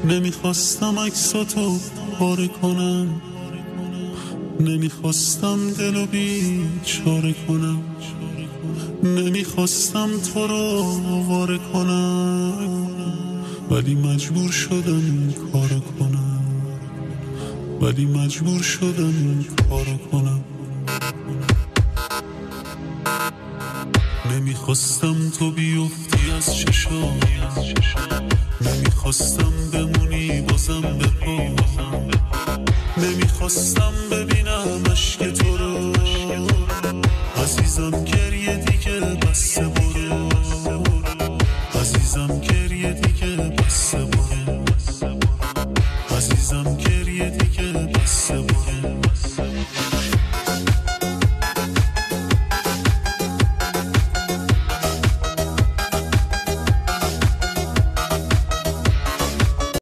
نمیخواستم عکساتو پاره کنم، نمیخواستم دلو بیچاره کنم، نمیخواستم تو رو آواره کنم، ولی مجبور شدم این کارو کنم، ولی مجبور شدم این کارو کنم. نمیخواستم تو بیفتی از چشام، نمیخواستم بمونی بازم به پا، نمیخواستم ببینم اشک تو